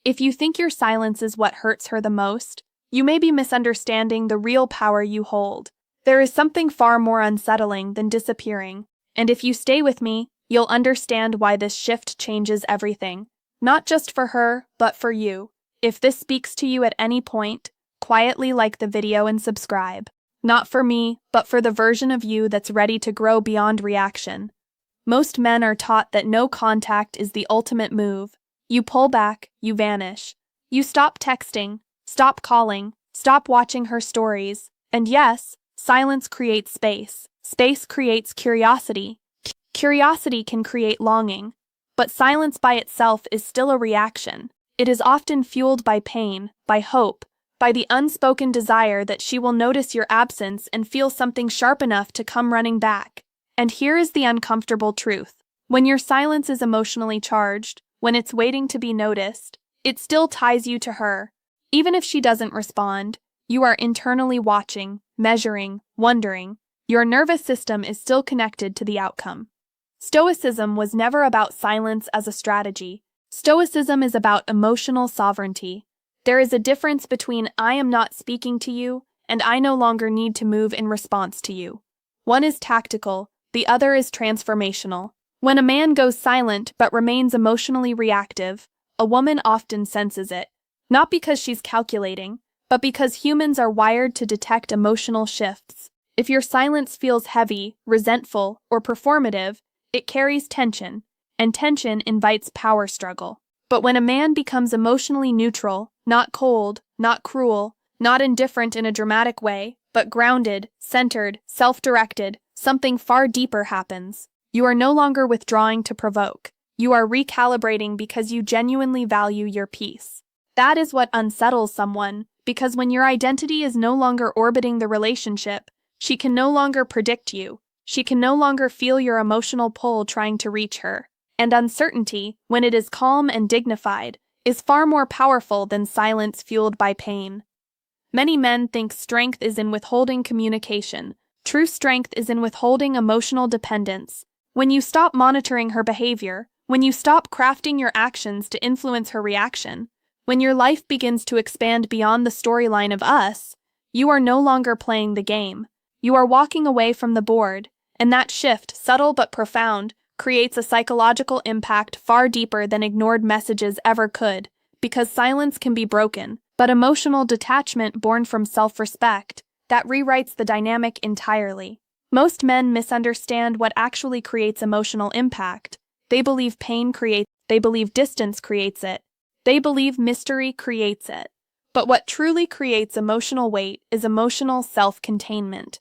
If you think your silence is what hurts her the most, you may be misunderstanding the real power you hold. There is something far more unsettling than disappearing, and if you stay with me, you'll understand why this shift changes everything. Not just for her, but for you. If this speaks to you at any point, quietly like the video and subscribe. Not for me, but for the version of you that's ready to grow beyond reaction. Most men are taught that no contact is the ultimate move. You pull back, you vanish. You stop texting, stop calling, stop watching her stories. And yes, silence creates space. Space creates curiosity. Curiosity can create longing. But silence by itself is still a reaction. It is often fueled by pain, by hope, by the unspoken desire that she will notice your absence and feel something sharp enough to come running back. And here is the uncomfortable truth. When your silence is emotionally charged, when it's waiting to be noticed, it still ties you to her. Even if she doesn't respond, you are internally watching, measuring, wondering. Your nervous system is still connected to the outcome. Stoicism was never about silence as a strategy. Stoicism is about emotional sovereignty. There is a difference between I am not speaking to you and I no longer need to move in response to you. One is tactical, the other is transformational. When a man goes silent but remains emotionally reactive, a woman often senses it. Not because she's calculating, but because humans are wired to detect emotional shifts. If your silence feels heavy, resentful, or performative, it carries tension, and tension invites power struggle. But when a man becomes emotionally neutral, not cold, not cruel, not indifferent in a dramatic way, but grounded, centered, self-directed, something far deeper happens. You are no longer withdrawing to provoke. You are recalibrating because you genuinely value your peace. That is what unsettles someone, because when your identity is no longer orbiting the relationship, she can no longer predict you. She can no longer feel your emotional pull trying to reach her. And uncertainty, when it is calm and dignified, is far more powerful than silence fueled by pain. Many men think strength is in withholding communication. True strength is in withholding emotional dependence. When you stop monitoring her behavior, when you stop crafting your actions to influence her reaction, when your life begins to expand beyond the storyline of us, you are no longer playing the game. You are walking away from the board, and that shift, subtle but profound, creates a psychological impact far deeper than ignored messages ever could, because silence can be broken, but emotional detachment born from self-respect, that rewrites the dynamic entirely. Most men misunderstand what actually creates emotional impact. They believe they believe distance creates it. They believe mystery creates it. But what truly creates emotional weight is emotional self-containment.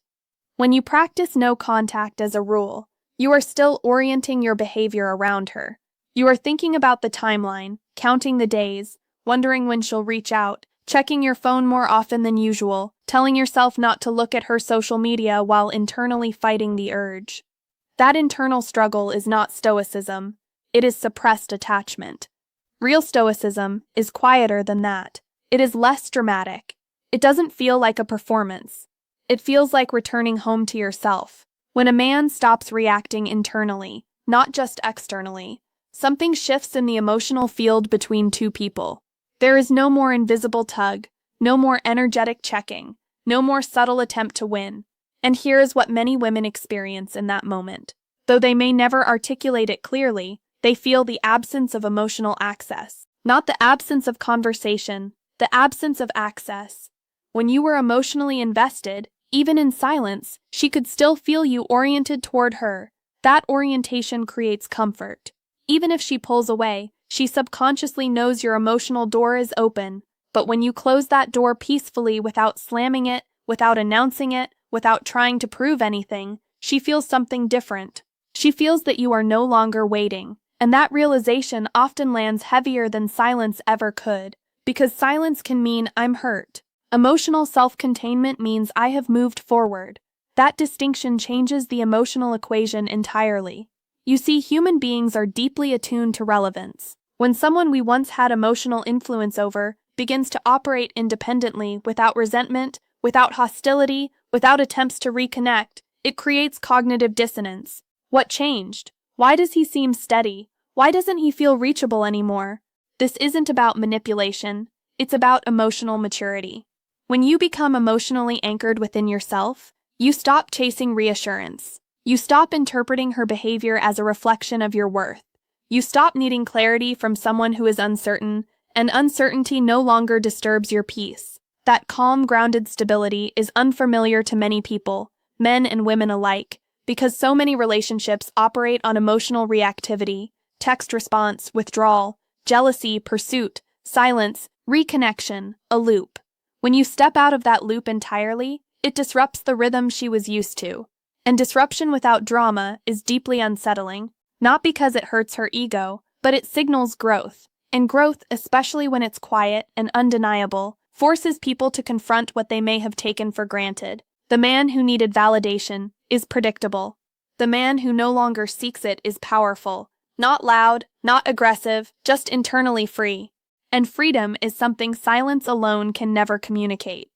When you practice no contact as a rule, you are still orienting your behavior around her. You are thinking about the timeline, counting the days, wondering when she'll reach out, checking your phone more often than usual, telling yourself not to look at her social media while internally fighting the urge. That internal struggle is not stoicism, it is suppressed attachment. Real stoicism is quieter than that. It is less dramatic. It doesn't feel like a performance. It feels like returning home to yourself. When a man stops reacting internally, not just externally, something shifts in the emotional field between two people. There is no more invisible tug, no more energetic checking, no more subtle attempt to win. And here is what many women experience in that moment. Though they may never articulate it clearly, they feel the absence of emotional access. Not the absence of conversation, the absence of access. When you were emotionally invested, even in silence, she could still feel you oriented toward her. That orientation creates comfort. Even if she pulls away, she subconsciously knows your emotional door is open. But when you close that door peacefully without slamming it, without announcing it, without trying to prove anything, she feels something different. She feels that you are no longer waiting. And that realization often lands heavier than silence ever could. Because silence can mean I'm hurt. Emotional self-containment means I have moved forward. That distinction changes the emotional equation entirely. You see, human beings are deeply attuned to relevance. When someone we once had emotional influence over begins to operate independently without resentment, without hostility, without attempts to reconnect, it creates cognitive dissonance. What changed? Why does he seem steady? Why doesn't he feel reachable anymore? This isn't about manipulation, it's about emotional maturity. When you become emotionally anchored within yourself, you stop chasing reassurance. You stop interpreting her behavior as a reflection of your worth. You stop needing clarity from someone who is uncertain, and uncertainty no longer disturbs your peace. That calm, grounded stability is unfamiliar to many people, men and women alike, because so many relationships operate on emotional reactivity, text response, withdrawal, jealousy, pursuit, silence, reconnection, a loop. When you step out of that loop entirely, it disrupts the rhythm she was used to. And disruption without drama is deeply unsettling, not because it hurts her ego, but it signals growth. And growth, especially when it's quiet and undeniable, forces people to confront what they may have taken for granted. The man who needed validation is predictable. The man who no longer seeks it is powerful. Not loud, not aggressive, just internally free. And freedom is something silence alone can never communicate.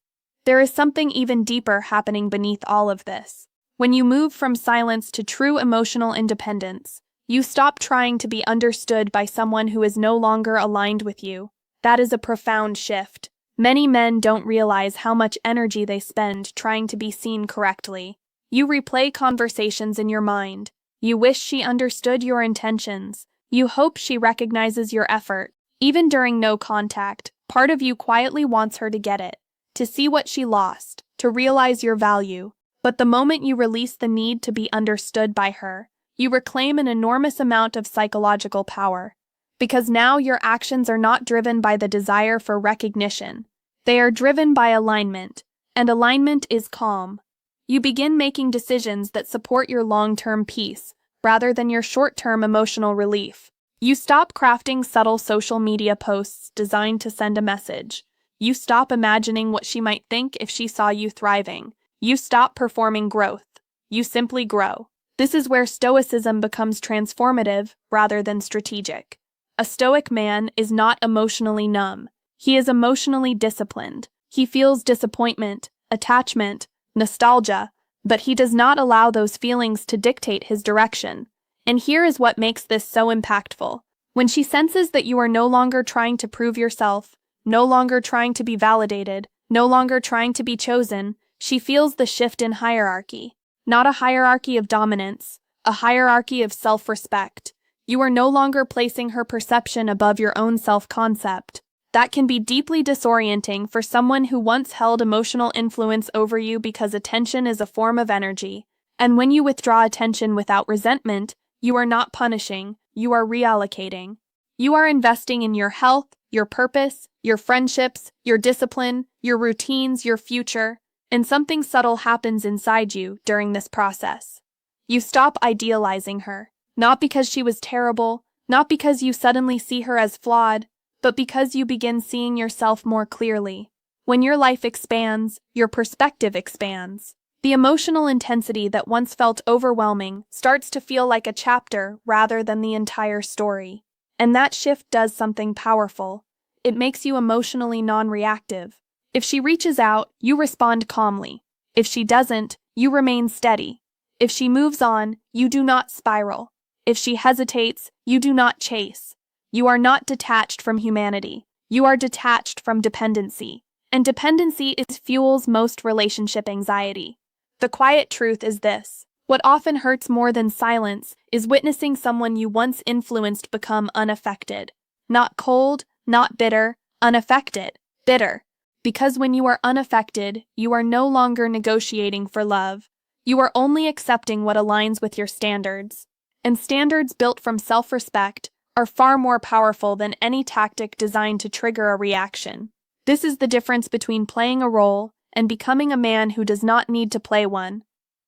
There is something even deeper happening beneath all of this. When you move from silence to true emotional independence, you stop trying to be understood by someone who is no longer aligned with you. That is a profound shift. Many men don't realize how much energy they spend trying to be seen correctly. You replay conversations in your mind. You wish she understood your intentions. You hope she recognizes your effort. Even during no contact, part of you quietly wants her to get it, to see what she lost, to realize your value. But the moment you release the need to be understood by her, you reclaim an enormous amount of psychological power. Because now your actions are not driven by the desire for recognition. They are driven by alignment, and alignment is calm. You begin making decisions that support your long-term peace, rather than your short-term emotional relief. You stop crafting subtle social media posts designed to send a message. You stop imagining what she might think if she saw you thriving. You stop performing growth. You simply grow. This is where Stoicism becomes transformative rather than strategic. A Stoic man is not emotionally numb. He is emotionally disciplined. He feels disappointment, attachment, nostalgia, but he does not allow those feelings to dictate his direction. And here is what makes this so impactful. When she senses that you are no longer trying to prove yourself, no longer trying to be validated, no longer trying to be chosen, she feels the shift in hierarchy. Not a hierarchy of dominance, a hierarchy of self-respect. You are no longer placing her perception above your own self-concept. That can be deeply disorienting for someone who once held emotional influence over you because attention is a form of energy. And when you withdraw attention without resentment, you are not punishing, you are reallocating. You are investing in your health, your purpose, your friendships, your discipline, your routines, your future. And something subtle happens inside you during this process. You stop idealizing her, not because she was terrible, not because you suddenly see her as flawed, but because you begin seeing yourself more clearly. When your life expands, your perspective expands. The emotional intensity that once felt overwhelming starts to feel like a chapter rather than the entire story. And that shift does something powerful. It makes you emotionally non-reactive. If she reaches out, you respond calmly. If she doesn't, you remain steady. If she moves on, you do not spiral. If she hesitates, you do not chase. You are not detached from humanity. You are detached from dependency. And dependency is fuels most relationship anxiety. The quiet truth is this. What often hurts more than silence is witnessing someone you once influenced become unaffected. Not cold, not bitter, unaffected, bitter. Because when you are unaffected, you are no longer negotiating for love. You are only accepting what aligns with your standards. And standards built from self-respect are far more powerful than any tactic designed to trigger a reaction. This is the difference between playing a role and becoming a man who does not need to play one.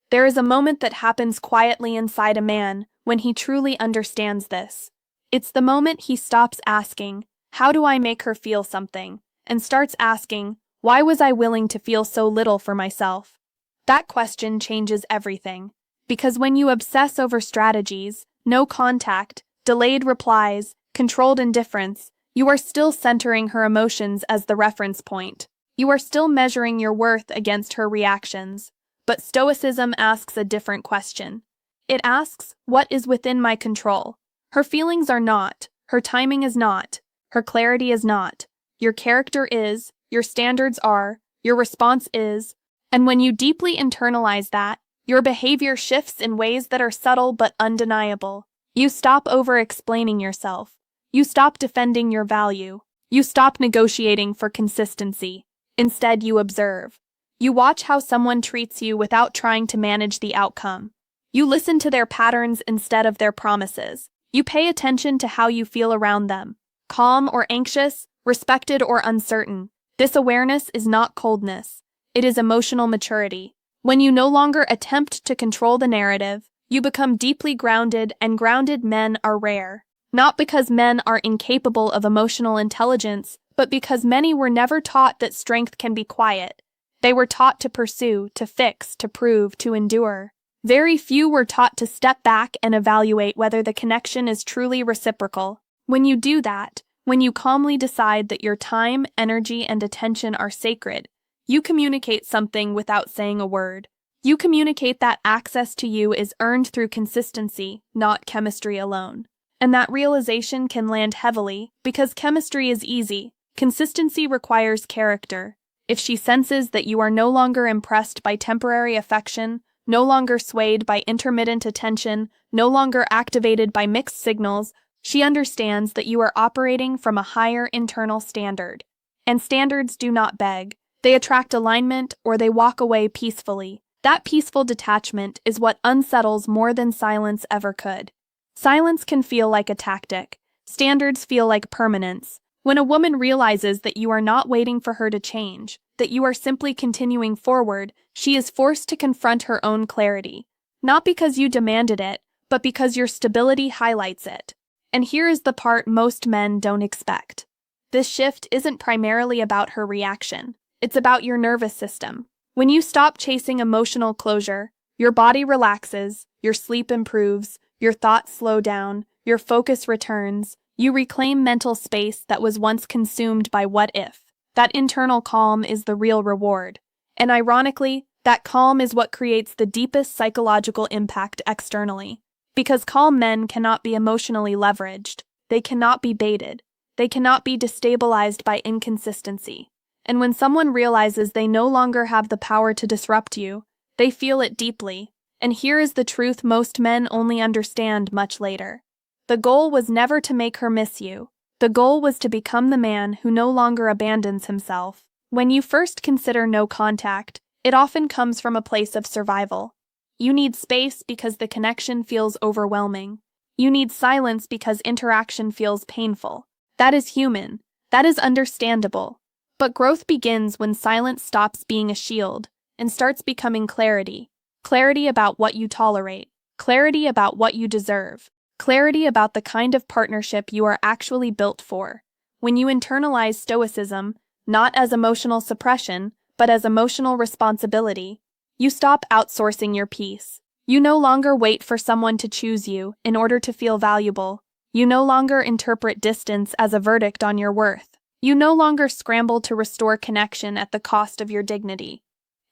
There is a moment that happens quietly inside a man when he truly understands this. It's the moment he stops asking, "How do I make her feel something?" and starts asking, "Why was I willing to feel so little for myself?" That question changes everything. Because when you obsess over strategies, no contact, delayed replies, controlled indifference, you are still centering her emotions as the reference point. You are still measuring your worth against her reactions. But Stoicism asks a different question. It asks, what is within my control? Her feelings are not. Her timing is not. Her clarity is not. Your character is, your standards are, your response is, and when you deeply internalize that, your behavior shifts in ways that are subtle but undeniable. You stop over-explaining yourself. You stop defending your value. You stop negotiating for consistency. Instead, you observe. You watch how someone treats you without trying to manage the outcome. You listen to their patterns instead of their promises. You pay attention to how you feel around them. Calm or anxious, respected or uncertain. This awareness is not coldness. It is emotional maturity. When you no longer attempt to control the narrative, you become deeply grounded, and grounded men are rare. Not because men are incapable of emotional intelligence, but because many were never taught that strength can be quiet. They were taught to pursue, to fix, to prove, to endure. Very few were taught to step back and evaluate whether the connection is truly reciprocal. When you do that, when you calmly decide that your time, energy, and attention are sacred, you communicate something without saying a word. You communicate that access to you is earned through consistency, not chemistry alone. And that realization can land heavily, because chemistry is easy. Consistency requires character. If she senses that you are no longer impressed by temporary affection, no longer swayed by intermittent attention, no longer activated by mixed signals, she understands that you are operating from a higher internal standard. And standards do not beg. They attract alignment, or they walk away peacefully. That peaceful detachment is what unsettles more than silence ever could. Silence can feel like a tactic. Standards feel like permanence. When a woman realizes that you are not waiting for her to change, that you are simply continuing forward, she is forced to confront her own clarity. Not because you demanded it, but because your stability highlights it. And here is the part most men don't expect. This shift isn't primarily about her reaction. It's about your nervous system. When you stop chasing emotional closure, your body relaxes, your sleep improves, your thoughts slow down, your focus returns, you reclaim mental space that was once consumed by what if. That internal calm is the real reward. And ironically, that calm is what creates the deepest psychological impact externally. Because calm men cannot be emotionally leveraged. They cannot be baited. They cannot be destabilized by inconsistency. And when someone realizes they no longer have the power to disrupt you, they feel it deeply. And here is the truth most men only understand much later. The goal was never to make her miss you. The goal was to become the man who no longer abandons himself. When you first consider no contact, it often comes from a place of survival. You need space because the connection feels overwhelming. You need silence because interaction feels painful. That is human. That is understandable. But growth begins when silence stops being a shield and starts becoming clarity. Clarity about what you tolerate. Clarity about what you deserve. Clarity about the kind of partnership you are actually built for. When you internalize Stoicism, not as emotional suppression, but as emotional responsibility, you stop outsourcing your peace. You no longer wait for someone to choose you in order to feel valuable. You no longer interpret distance as a verdict on your worth. You no longer scramble to restore connection at the cost of your dignity.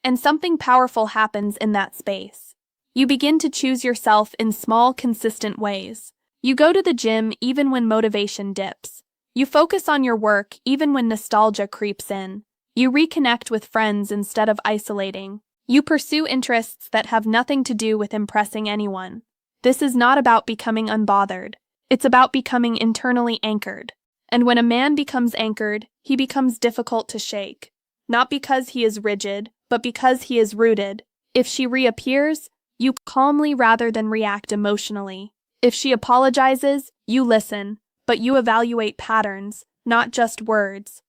And something powerful happens in that space. You begin to choose yourself in small, consistent ways. You go to the gym even when motivation dips. You focus on your work even when nostalgia creeps in. You reconnect with friends instead of isolating. You pursue interests that have nothing to do with impressing anyone. This is not about becoming unbothered. It's about becoming internally anchored. And when a man becomes anchored, he becomes difficult to shake. Not because he is rigid, but because he is rooted. If she reappears, you calmly rather than react emotionally. If she apologizes, you listen, but you evaluate patterns, not just words.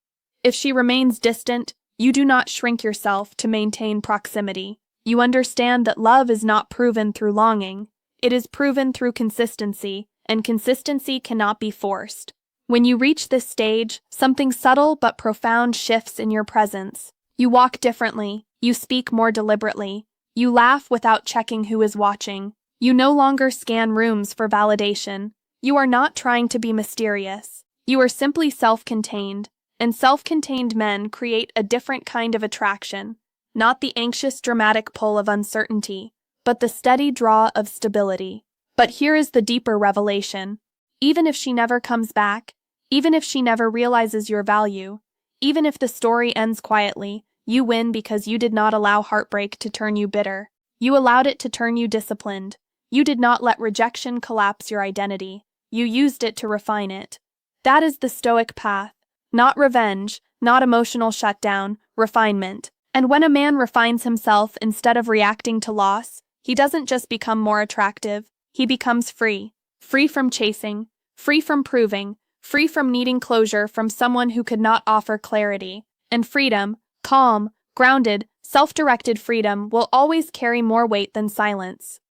If she remains distant, you do not shrink yourself to maintain proximity. You understand that love is not proven through longing. It is proven through consistency, and consistency cannot be forced. When you reach this stage, something subtle but profound shifts in your presence. You walk differently, you speak more deliberately, you laugh without checking who is watching. You no longer scan rooms for validation. You are not trying to be mysterious. You are simply self-contained, and self-contained men create a different kind of attraction, not the anxious, dramatic pull of uncertainty, but the steady draw of stability. But here is the deeper revelation. Even if she never comes back, Even if she never realizes your value, even if the story ends quietly, you win because you did not allow heartbreak to turn you bitter. You allowed it to turn you disciplined. You did not let rejection collapse your identity. You used it to refine it. That is the Stoic path. Not revenge, not emotional shutdown, refinement. And when a man refines himself instead of reacting to loss, he doesn't just become more attractive, he becomes free. Free from chasing, free from proving, free from needing closure from someone who could not offer clarity. And freedom, calm, grounded, self-directed freedom will always carry more weight than silence.